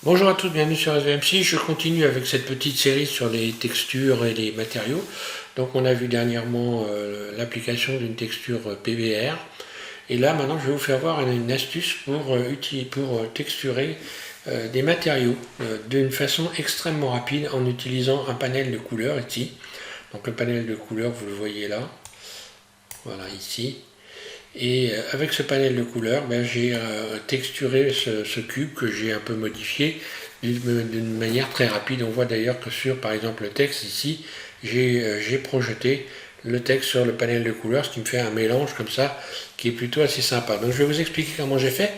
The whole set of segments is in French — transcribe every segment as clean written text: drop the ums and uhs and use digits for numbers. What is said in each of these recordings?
Bonjour à tous, bienvenue sur SVMC. Je continue avec cette petite série sur les textures et les matériaux. Donc on a vu dernièrement l'application d'une texture PBR. Et là maintenant je vais vous faire voir une astuce pour texturer des matériaux d'une façon extrêmement rapide en utilisant un panel de couleurs ici. Donc le panel de couleurs vous le voyez là, voilà ici. Et avec ce panel de couleurs, j'ai texturé ce cube que j'ai un peu modifié d'une manière très rapide. On voit d'ailleurs que sur par exemple le texte ici, j'ai projeté le texte sur le panel de couleurs, ce qui me fait un mélange comme ça qui est plutôt assez sympa. Donc je vais vous expliquer comment j'ai fait.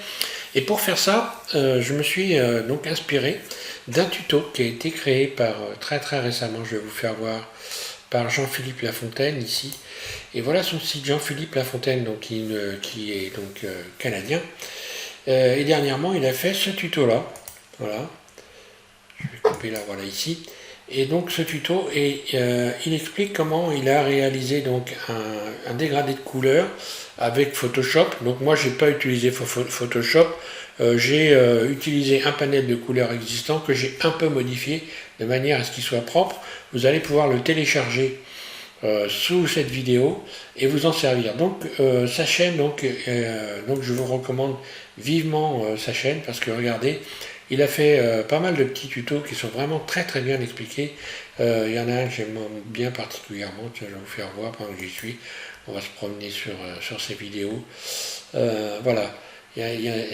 Et pour faire ça, je me suis donc inspiré d'un tuto qui a été créé par très récemment, je vais vous faire voir, par Jean-Philippe Lafontaine ici. Et voilà son site, Jean-Philippe Lafontaine, donc, qui est donc canadien. Et dernièrement, il a fait ce tuto-là. Voilà. Je vais couper là, voilà ici. Et donc ce tuto, il explique comment il a réalisé donc un dégradé de couleurs avec Photoshop. Donc moi, j'ai pas utilisé Photoshop. J'ai utilisé un panel de couleurs existant que j'ai un peu modifié de manière à ce qu'il soit propre. Vous allez pouvoir le télécharger sous cette vidéo et vous en servir. Donc sa chaîne, donc je vous recommande vivement sa chaîne parce que regardez, il a fait pas mal de petits tutos qui sont vraiment très bien expliqués. Il y en a un que j'aime bien particulièrement, je vais vous faire voir pendant que j'y suis. On va se promener sur ces vidéos. Voilà,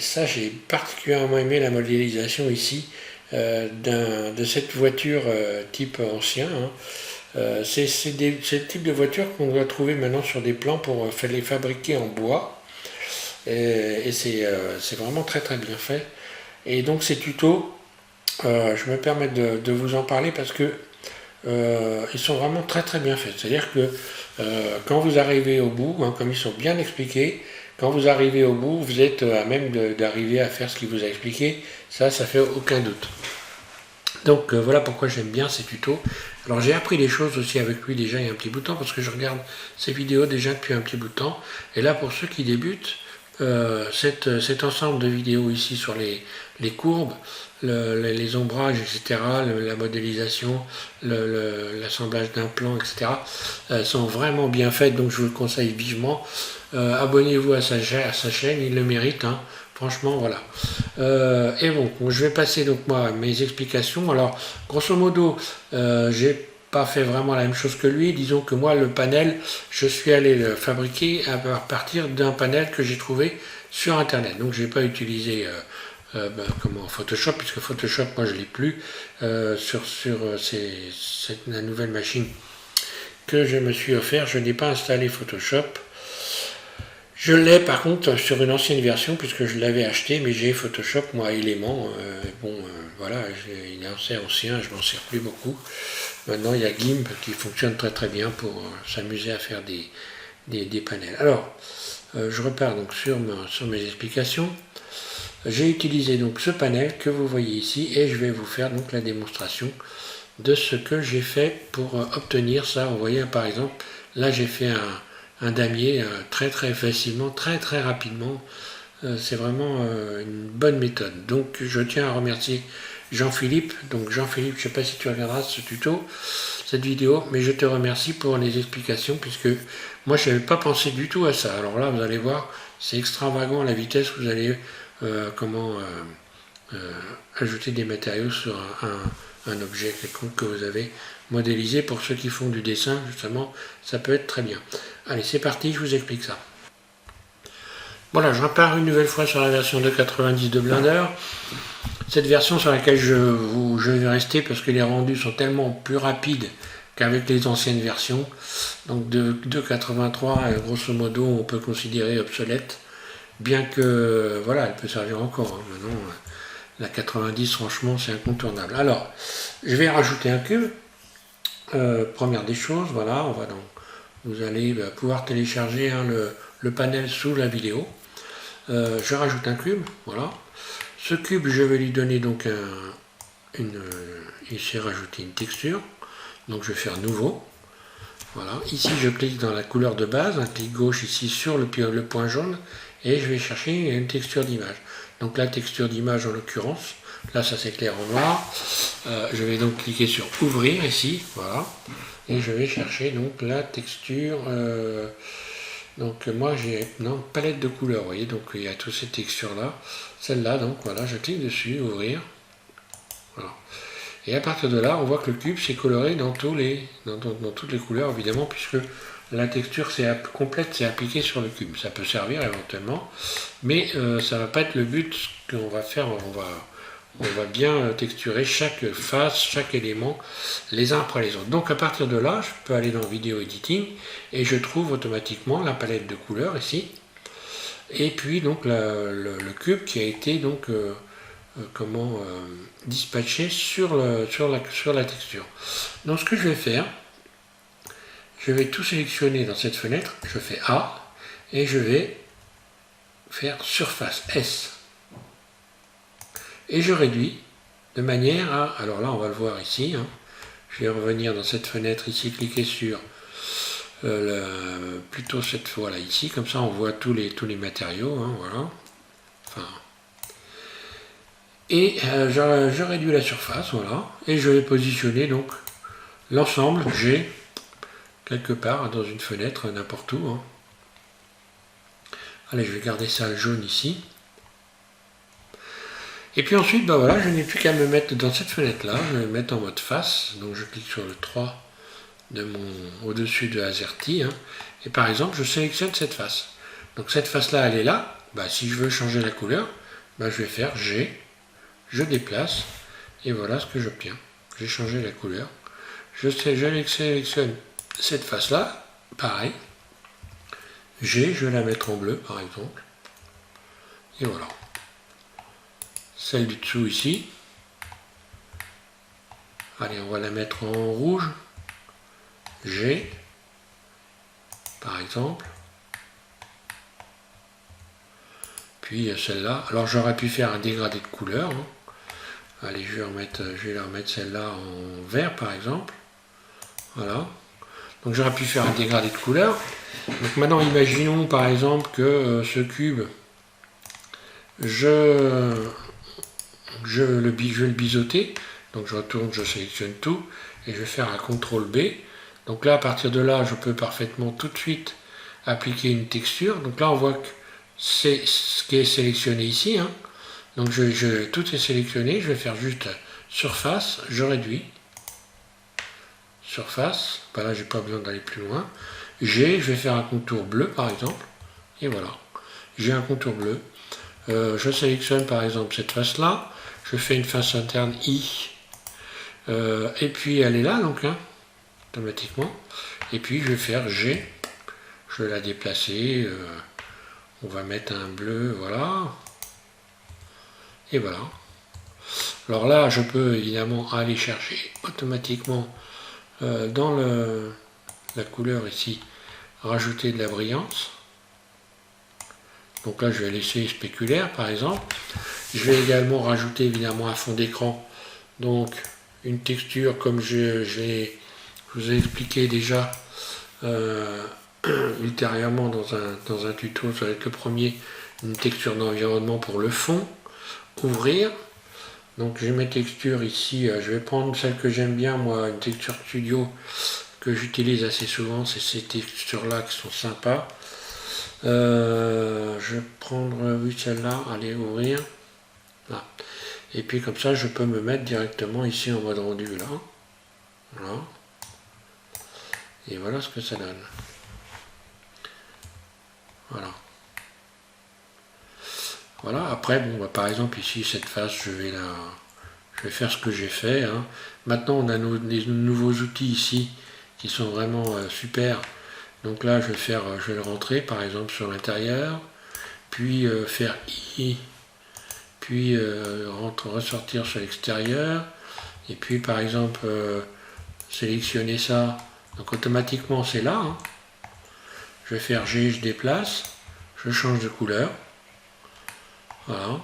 ça j'ai particulièrement aimé la modélisation ici de cette voiture type ancien. C'est le type de voiture qu'on doit trouver maintenant sur des plans pour les fabriquer en bois. Et c'est vraiment très bien fait. Et donc ces tutos, je me permets de vous en parler parce que ils sont vraiment très bien faits. C'est-à-dire que quand vous arrivez au bout, hein, comme ils sont bien expliqués, quand vous arrivez au bout, vous êtes à même d'arriver à faire ce qu'il vous a expliqué. Ça fait aucun doute. Donc voilà pourquoi j'aime bien ces tutos. Alors j'ai appris des choses aussi avec lui déjà il y a un petit bout de temps parce que je regarde ses vidéos déjà depuis un petit bout de temps. Et là pour ceux qui débutent, cet ensemble de vidéos ici sur les courbes, les ombrages, etc., la modélisation, l'assemblage d'un plan, etc., sont vraiment bien faites, donc je vous le conseille vivement. Abonnez-vous à sa chaîne, il le mérite, hein. Franchement, voilà. Et bon, je vais passer donc moi à mes explications. Alors, grosso modo, j'ai pas fait vraiment la même chose que lui. Disons que moi, le panel, je suis allé le fabriquer à partir d'un panel que j'ai trouvé sur Internet. Donc, j'ai pas utilisé Photoshop, puisque Photoshop, moi, je l'ai plus sur la nouvelle machine que je me suis offert. Je n'ai pas installé Photoshop. Je l'ai par contre sur une ancienne version puisque je l'avais acheté, mais j'ai Photoshop moi Element. Voilà, il est assez ancien, je m'en sers plus beaucoup. Maintenant il y a GIMP qui fonctionne très bien pour s'amuser à faire des panels. Alors, je repars donc sur mes explications. J'ai utilisé donc ce panel que vous voyez ici et je vais vous faire donc la démonstration de ce que j'ai fait pour obtenir ça. Vous voyez par exemple, là j'ai fait un damier très facilement, très rapidement. C'est vraiment une bonne méthode. Donc je tiens à remercier Jean-Philippe. Donc Jean-Philippe, je ne sais pas si tu regarderas ce tuto, cette vidéo, mais je te remercie pour les explications puisque moi je n'avais pas pensé du tout à ça. Alors là, vous allez voir, c'est extravagant la vitesse que vous allez ajouter des matériaux sur un objet quelconque que vous avez modélisé. Pour ceux qui font du dessin, justement, ça peut être très bien. Allez, c'est parti, je vous explique ça. Voilà, je repars une nouvelle fois sur la version 2.90 de Blender. Cette version sur laquelle je vais rester parce que les rendus sont tellement plus rapides qu'avec les anciennes versions. Donc de 2.83, grosso modo, on peut considérer obsolète. Bien que, voilà, elle peut servir encore. Hein. Maintenant, la 90, franchement, c'est incontournable. Alors, je vais rajouter un cube. Première des choses, voilà, vous allez pouvoir télécharger le panel sous la vidéo. Je rajoute un cube, voilà. Ce cube, je vais lui donner donc ici rajouter une texture. Donc je vais faire nouveau. Voilà. Ici, je clique dans la couleur de base, un clic gauche ici sur le point jaune, et je vais chercher une texture d'image. Donc la texture d'image en l'occurrence, Là, ça s'éclaire en noir. Je vais donc cliquer sur ouvrir ici, voilà. Et je vais chercher donc la texture. Donc moi j'ai palette de couleurs, vous voyez, donc il y a toutes ces textures là. Celle-là, donc voilà, je clique dessus, ouvrir. Voilà. Et à partir de là, on voit que le cube s'est coloré dans toutes les couleurs, évidemment, puisque la texture complète s'est appliquée sur le cube. Ça peut servir éventuellement, mais ça ne va pas être le but. Ce qu'on va faire, on va bien texturer chaque face, chaque élément, les uns après les autres. Donc à partir de là, je peux aller dans Vidéo Editing, et je trouve automatiquement la palette de couleurs ici, et puis donc le cube qui a été donc dispatché sur la texture. Donc ce que je vais faire, je vais tout sélectionner dans cette fenêtre, je fais A, et je vais faire surface S. Et je réduis de manière à, alors là on va le voir ici, hein, je vais revenir dans cette fenêtre ici, cliquer sur plutôt cette fois là ici, comme ça on voit tous les matériaux, hein, voilà. Enfin, et je réduis la surface, voilà, et je vais positionner donc l'ensemble G quelque part dans une fenêtre, n'importe où. Hein. Allez, je vais garder ça jaune ici. Et puis ensuite, ben voilà, je n'ai plus qu'à me mettre dans cette fenêtre-là, je vais me mettre en mode face, donc je clique sur le 3 au-dessus de AZERTY, hein, et par exemple, je sélectionne cette face. Donc cette face-là, elle est là, ben, si je veux changer la couleur, ben, je vais faire G, je déplace, et voilà ce que j'obtiens. J'ai changé la couleur. Je sélectionne cette face-là, pareil, G, je vais la mettre en bleu, par exemple, et voilà. Celle du dessous ici. Allez, on va la mettre en rouge. G, par exemple. Puis celle-là. Alors j'aurais pu faire un dégradé de couleur. Hein. Allez, je vais la remettre celle-là en vert, par exemple. Voilà. Donc j'aurais pu faire un dégradé de couleur. Donc maintenant, imaginons par exemple que ce cube, je vais le biseauter, donc je retourne, je sélectionne tout, et je vais faire un CTRL B. Donc là, à partir de là, je peux parfaitement tout de suite appliquer une texture. Donc là, on voit que c'est ce qui est sélectionné ici. Hein. Donc tout est sélectionné, je vais faire juste surface, je réduis. Surface, ben là, j'ai pas besoin d'aller plus loin. G, je vais faire un contour bleu, par exemple. Et voilà, j'ai un contour bleu. Je sélectionne par exemple cette face-là. Je fais une face interne I, et puis elle est là donc, hein, automatiquement. Et puis je vais faire G, je vais la déplacer, on va mettre un bleu, voilà. Et voilà. Alors là, je peux évidemment aller chercher automatiquement dans la couleur ici, rajouter de la brillance. Donc là, je vais laisser spéculaire par exemple. Je vais également rajouter évidemment un fond d'écran, donc une texture comme je vous ai expliqué déjà ultérieurement dans un tuto, ça va être le premier, une texture d'environnement pour le fond, ouvrir. Donc j'ai mes textures ici, je vais prendre celle que j'aime bien moi, une texture studio que j'utilise assez souvent, c'est ces textures là qui sont sympas. Je vais prendre, oui, celle-là, allez, ouvrir. Là. Et puis comme ça, je peux me mettre directement ici en mode rendu, là. Voilà. Et voilà ce que ça donne. Voilà. Voilà, après, bon, bah, par exemple, ici, cette face, je vais faire ce que j'ai fait. Hein. Maintenant, on a des nouveaux outils ici qui sont vraiment super. Donc là, je vais le rentrer, par exemple, sur l'intérieur, puis faire I, puis ressortir sur l'extérieur, et puis, par exemple, sélectionner ça. Donc automatiquement, c'est là. Hein. Je vais faire G, je déplace, je change de couleur. Voilà.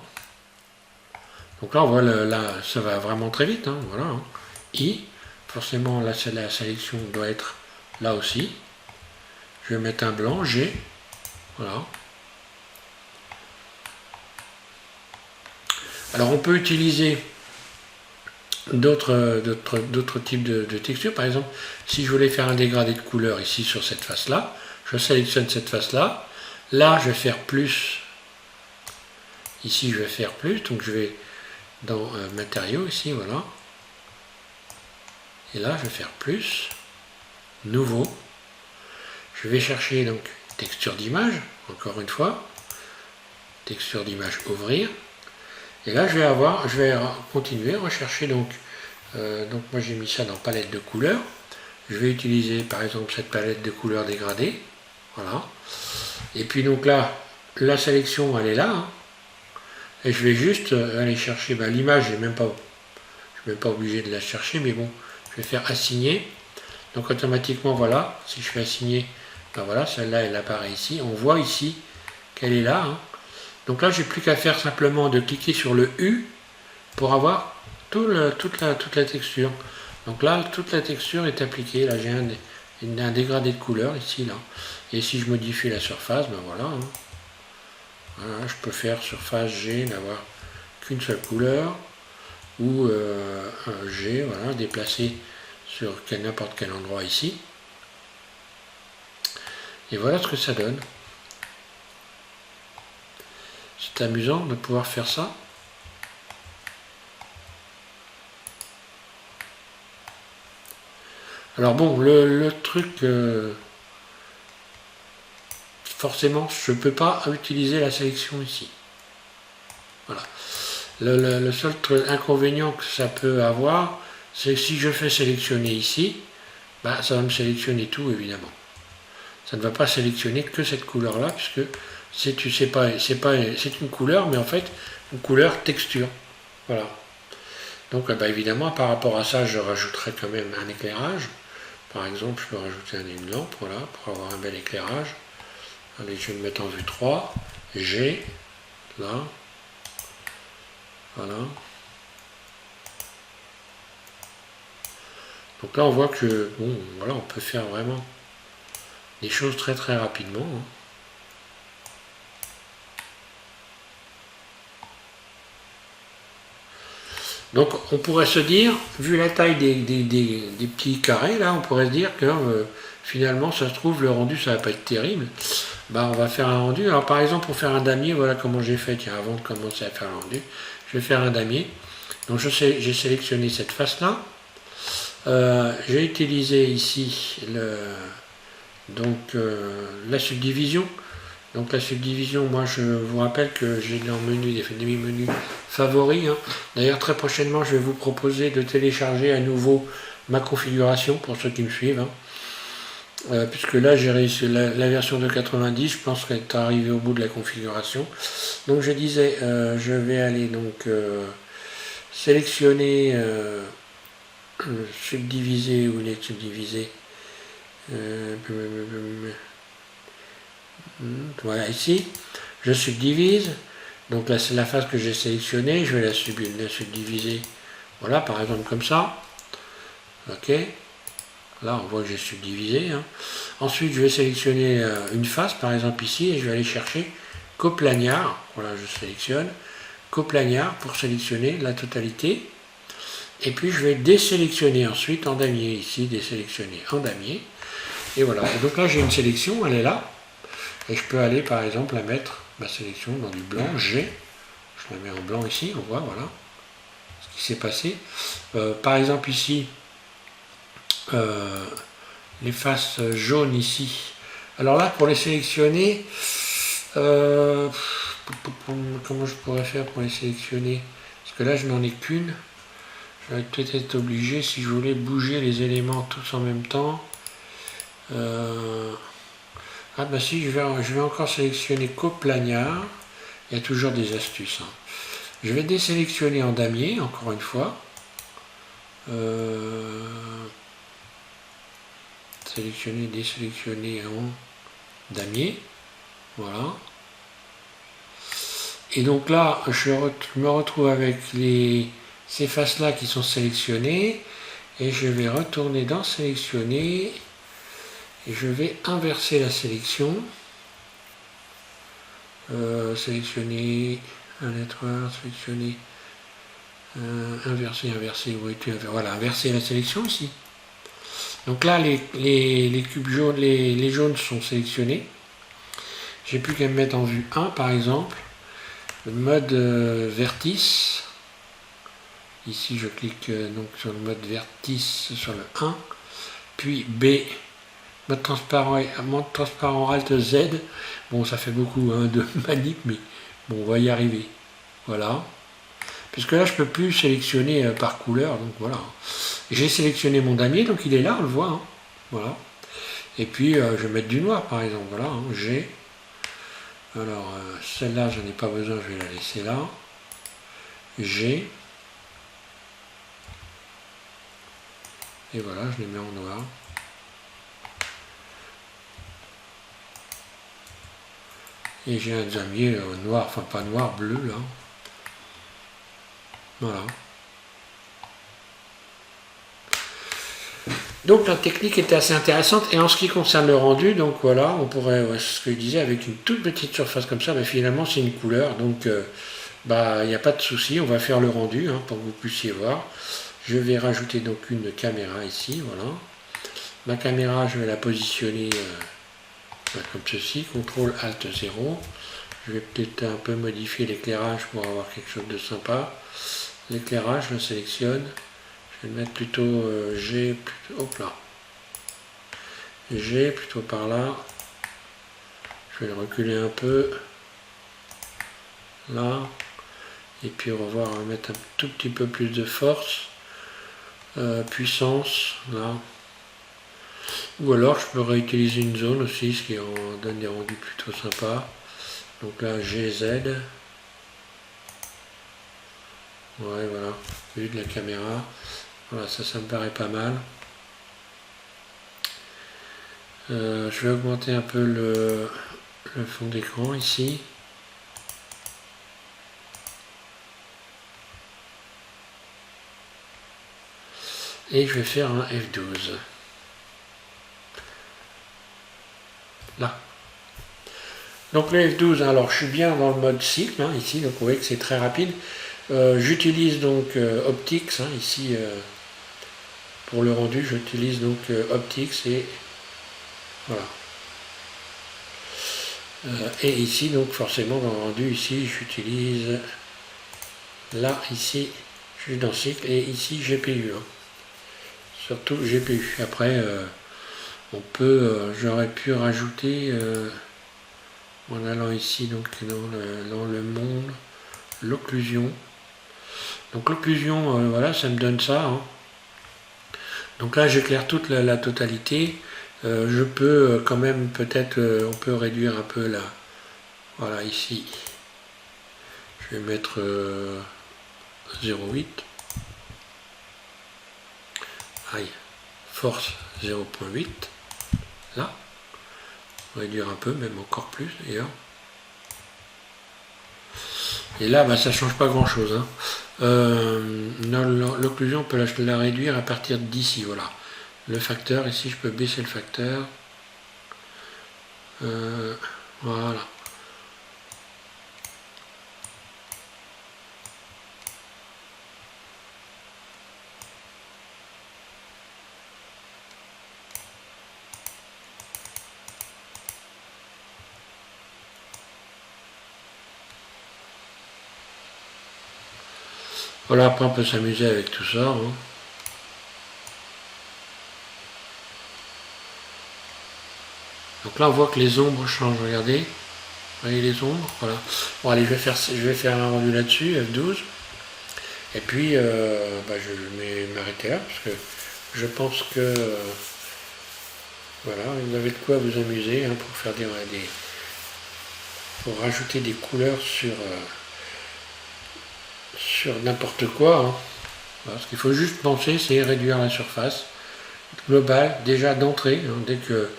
Donc là, on voit, là, ça va vraiment très vite. Hein, voilà. Hein. I, forcément, là, la sélection doit être là aussi. Je vais mettre un blanc, G. Voilà. Alors on peut utiliser d'autres types de textures. Par exemple, si je voulais faire un dégradé de couleur ici sur cette face-là, je sélectionne cette face-là. Là, je vais faire plus. Ici, je vais faire plus. Donc, je vais dans matériaux, ici, voilà. Et là, je vais faire plus. Nouveau. Je vais chercher donc texture d'image, encore une fois. Texture d'image, ouvrir. Et là, je vais continuer à rechercher. Donc moi, j'ai mis ça dans palette de couleurs. Je vais utiliser, par exemple, cette palette de couleurs dégradée. Voilà. Et puis, donc là, la sélection, elle est là. Hein. Et je vais juste aller chercher l'image. Je ne suis même pas obligé de la chercher, mais bon, je vais faire assigner. Donc, automatiquement, voilà. Si je fais assigner, ben voilà, celle-là, elle apparaît ici. On voit ici qu'elle est là. Hein. Donc là, j'ai plus qu'à faire simplement de cliquer sur le U pour avoir toute la texture. Donc là, toute la texture est appliquée. Là, j'ai un dégradé de couleur ici, là. Et si je modifie la surface, ben voilà. Hein. Voilà, je peux faire surface G, n'avoir qu'une seule couleur, ou un G, voilà, déplacer sur n'importe quel endroit ici. Et voilà ce que ça donne. C'est amusant de pouvoir faire ça. Alors bon, le truc, forcément, je ne peux pas utiliser la sélection ici. Voilà. Le seul inconvénient que ça peut avoir, c'est que si je fais sélectionner ici, bah, ça va me sélectionner tout, évidemment. Ça ne va pas sélectionner que cette couleur-là, puisque c'est une couleur, mais en fait, une couleur texture. Voilà. Donc, bah, évidemment, par rapport à ça, je rajouterai quand même un éclairage. Par exemple, je peux rajouter une lampe, voilà, pour avoir un bel éclairage. Allez, je vais me mettre en vue 3. G, là. Voilà. Donc là, on voit que, bon, voilà, on peut faire vraiment des choses très très rapidement. Hein. Donc on pourrait se dire, vu la taille des petits carrés, là, on pourrait se dire que finalement, ça se trouve, le rendu, ça va pas être terrible. Bah, on va faire un rendu. Alors par exemple, pour faire un damier, voilà comment j'ai fait, tiens, avant de commencer à faire le rendu, je vais faire un damier. Donc j'ai sélectionné cette face-là. J'ai utilisé ici la subdivision. Donc la subdivision, moi je vous rappelle que j'ai dans le menu des menus favoris. Hein. D'ailleurs très prochainement je vais vous proposer de télécharger à nouveau ma configuration pour ceux qui me suivent. Hein. Puisque là j'ai réussi la version de 90, je pense qu'elle est arrivée au bout de la configuration. Donc je disais, je vais aller donc sélectionner subdiviser où il est subdivisé. Voilà, ici, je subdivise. Donc là, c'est la face que j'ai sélectionnée. Je vais la subdiviser. Voilà, par exemple, comme ça. Ok. Là, on voit que j'ai subdivisé. Hein. Ensuite, je vais sélectionner une face, par exemple ici, et je vais aller chercher coplagnard. Voilà, je sélectionne coplagnard pour sélectionner la totalité. Et puis, je vais désélectionner ensuite en damier. Ici, désélectionner en damier. Et voilà. Et donc là, j'ai une sélection, elle est là. Et je peux aller par exemple la mettre, ma sélection, dans du blanc, G. Je la mets en blanc ici, on voit, voilà ce qui s'est passé. Par exemple ici, les faces jaunes ici. Alors là, pour les sélectionner, comment je pourrais faire pour les sélectionner? Parce que là, je n'en ai qu'une. Je vais peut-être être obligé, si je voulais bouger les éléments tous en même temps. Ah bah si, je vais encore sélectionner coplagnard. Il y a toujours des astuces. Hein. Je vais désélectionner en damier, encore une fois. Sélectionner, désélectionner en damier. Voilà. Et donc là, je me retrouve avec ces faces-là qui sont sélectionnées. Et je vais retourner dans sélectionner. Et je vais inverser la sélection. Sélectionner un nettoyeur, sélectionner Inverser, où es-tu? Voilà, inverser la sélection ici. Donc là, les cubes jaunes, les jaunes sont sélectionnés. J'ai plus qu'à me mettre en vue 1 par exemple. Le mode vertice. Ici, je clique donc sur le mode vertice sur le 1. Puis B, mode transparent Alt Z. Bon, ça fait beaucoup hein, de manip, mais bon, on va y arriver. Voilà. Puisque là, je peux plus sélectionner par couleur, donc voilà. J'ai sélectionné mon damier, donc il est là, on le voit. Hein. Voilà. Et puis, je vais mettre du noir, par exemple. Voilà, hein, G. Alors, celle-là, j'en ai pas besoin, je vais la laisser là. G. Et voilà, je les mets en noir. Et j'ai un damier noir, enfin pas noir, bleu là. Voilà. Donc la technique était assez intéressante. Et en ce qui concerne le rendu, donc voilà, on pourrait, ce que je disais, avec une toute petite surface comme ça, mais finalement c'est une couleur. Donc il n'y a pas de souci, on va faire le rendu hein, pour que vous puissiez voir. Je vais rajouter donc une caméra ici, voilà. Ma caméra, je vais la positionner comme ceci, CTRL ALT 0. Je vais peut-être un peu modifier l'éclairage pour avoir quelque chose de sympa. L'éclairage, je le sélectionne. Je vais le mettre plutôt G, hop là. G, plutôt par là. Je vais le reculer un peu. Là. Et puis on va voir, on va mettre un tout petit peu plus de force. Puissance, là. Ou alors je peux réutiliser une zone aussi, ce qui en donne des rendus plutôt sympas. Donc là, GZ. Ouais, voilà, vue de la caméra. Voilà, ça me paraît pas mal. Je vais augmenter un peu le fond d'écran ici. Et je vais faire un F12. Là. Donc le F12, alors je suis bien dans le mode cycle, hein, ici, donc vous voyez que c'est très rapide. J'utilise donc Optics, hein, ici, pour le rendu, j'utilise donc Optics et voilà. Et ici, donc forcément, dans le rendu, ici, j'utilise là, ici, je suis dans cycle, et ici, GPU. Hein. Surtout GPU. Après, on peut, j'aurais pu rajouter, en allant ici, donc dans le monde, l'occlusion. Donc l'occlusion, voilà, ça me donne ça. Hein. Donc là, j'éclaire toute la totalité. Je peux quand même, peut-être, on peut réduire un peu là. Voilà, ici. Je vais mettre 0,8. Aïe. Force 0,8. Là. Réduire un peu, même encore plus d'ailleurs. Et là, bah, ça ne change pas grand-chose. Hein. L'occlusion, on peut la réduire à partir d'ici. Voilà. Le facteur, ici, je peux baisser le facteur. Voilà. Voilà, après on peut s'amuser avec tout ça. Hein. Donc là on voit que les ombres changent, regardez. Vous voyez les ombres, voilà. Bon allez, je vais faire un rendu là-dessus, F12. Et puis je vais m'arrêter là, parce que je pense que voilà, vous avez de quoi vous amuser hein, pour faire pour rajouter des couleurs sur n'importe quoi. Hein. Voilà, ce qu'il faut juste penser, c'est réduire la surface globale déjà d'entrée. Hein, dès que,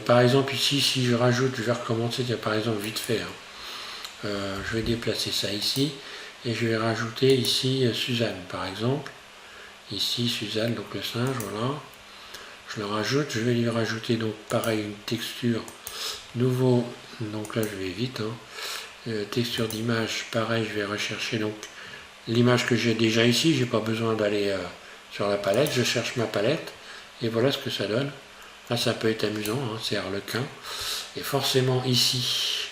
par exemple ici, si je rajoute, je vais recommencer, par exemple vite fait. Hein, je vais déplacer ça ici et je vais rajouter ici Suzanne, par exemple. Ici Suzanne, donc le singe, voilà. Je le rajoute, je vais lui rajouter donc pareil une texture nouveau. Donc là je vais vite. Hein, texture d'image, pareil, je vais rechercher donc l'image que j'ai déjà ici, j'ai pas besoin d'aller sur la palette, je cherche ma palette, et voilà ce que ça donne. Là ça peut être amusant, hein, c'est Harlequin. Et forcément ici,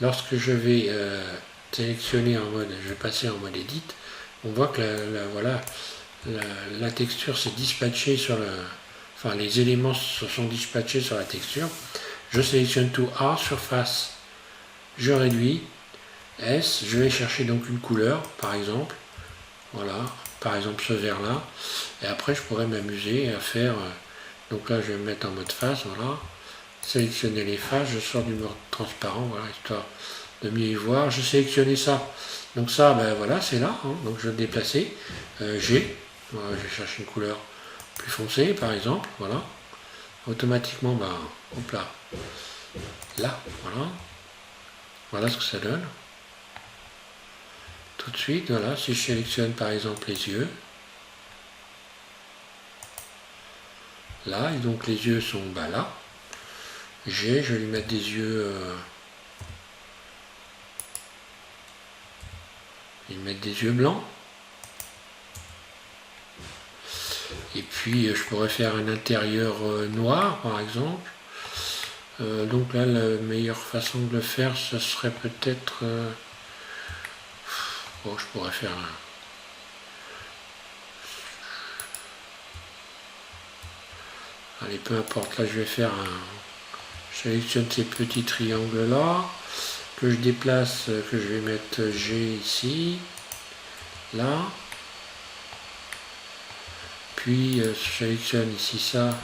lorsque je vais sélectionner en mode, je vais passer en mode edit, on voit que voilà, la texture s'est dispatchée sur le... Enfin, les éléments se sont dispatchés sur la texture. Je sélectionne tout A, surface, je réduis, S, je vais chercher donc une couleur, par exemple. Voilà, par exemple ce vert là. Et après, je pourrais m'amuser à faire... donc là, je vais me mettre en mode face, voilà. Sélectionner les faces, je sors du mode transparent, voilà, histoire de mieux y voir. Je sélectionnais ça. Donc ça, ben voilà, c'est là. Hein, donc je vais le déplacer. G, voilà, je vais chercher une couleur plus foncée, par exemple, voilà. Automatiquement, ben, hop là, là, voilà. Voilà ce que ça donne. Tout de suite, voilà, si je sélectionne par exemple les yeux, là, et donc les yeux sont ben, là. G, je vais lui mettre des yeux, je vais mettre des yeux blancs. Et puis je pourrais faire un intérieur noir par exemple. Donc là la meilleure façon de le faire ce serait peut-être... bon, je pourrais faire un... Allez, peu importe, là je vais faire un... Je sélectionne ces petits triangles là, que je déplace, que je vais mettre G ici, là. Puis je sélectionne ici ça.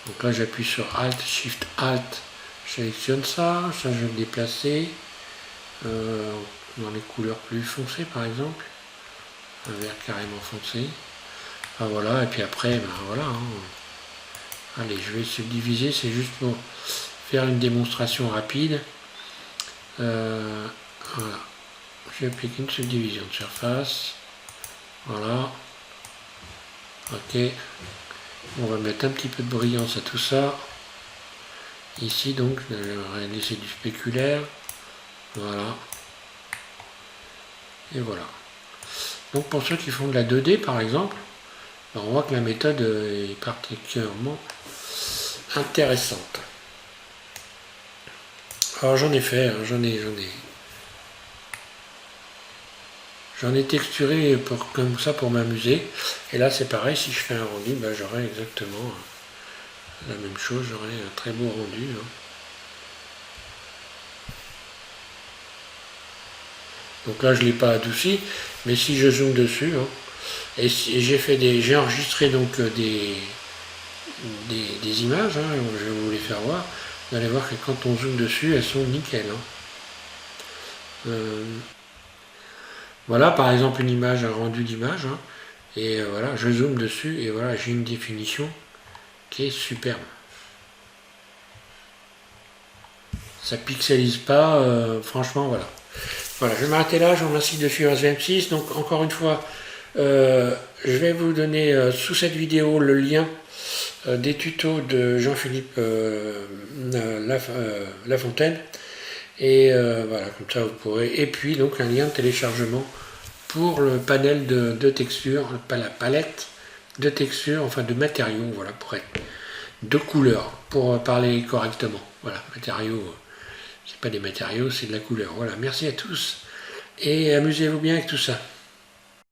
Donc là j'appuie sur Alt, Shift, Alt, je sélectionne ça, ça je vais le déplacer dans les couleurs plus foncées par exemple, un vert carrément foncé. Ah, voilà, et puis après, ben voilà. Hein. Allez, je vais subdiviser, c'est juste pour faire une démonstration rapide. Voilà. Je vais appliquer une subdivision de surface. Voilà. Ok. On va mettre un petit peu de brillance à tout ça. Ici donc, je vais laisser du spéculaire. Voilà. Et voilà. Donc pour ceux qui font de la 2D par exemple, on voit que la méthode est particulièrement intéressante. Alors j'en ai fait, hein, j'en ai texturé comme ça pour m'amuser. Et là c'est pareil, si je fais un rendu, ben, j'aurai exactement la même chose, j'aurai un très beau rendu. Hein. Donc là je ne l'ai pas adouci, mais si je zoome dessus, hein, et j'ai enregistré donc des images, hein, je vais vous les faire voir. Vous allez voir que quand on zoome dessus, elles sont nickel. Hein. Voilà par exemple une image, un rendu d'image, hein, et voilà, je zoome dessus et voilà, j'ai une définition qui est superbe. Ça pixelise pas, franchement voilà. Voilà, je vais m'arrêter là, je vous remercie de suivre SVM6. Donc encore une fois, je vais vous donner sous cette vidéo le lien des tutos de Jean-Philippe Lafontaine. Et voilà, comme ça vous pourrez. Et puis donc un lien de téléchargement pour le panel de textures, pas la palette de textures, enfin de matériaux, voilà, pour être de couleurs, pour parler correctement. Voilà, matériaux, c'est pas des matériaux, c'est de la couleur. Voilà, merci à tous et amusez-vous bien avec tout ça.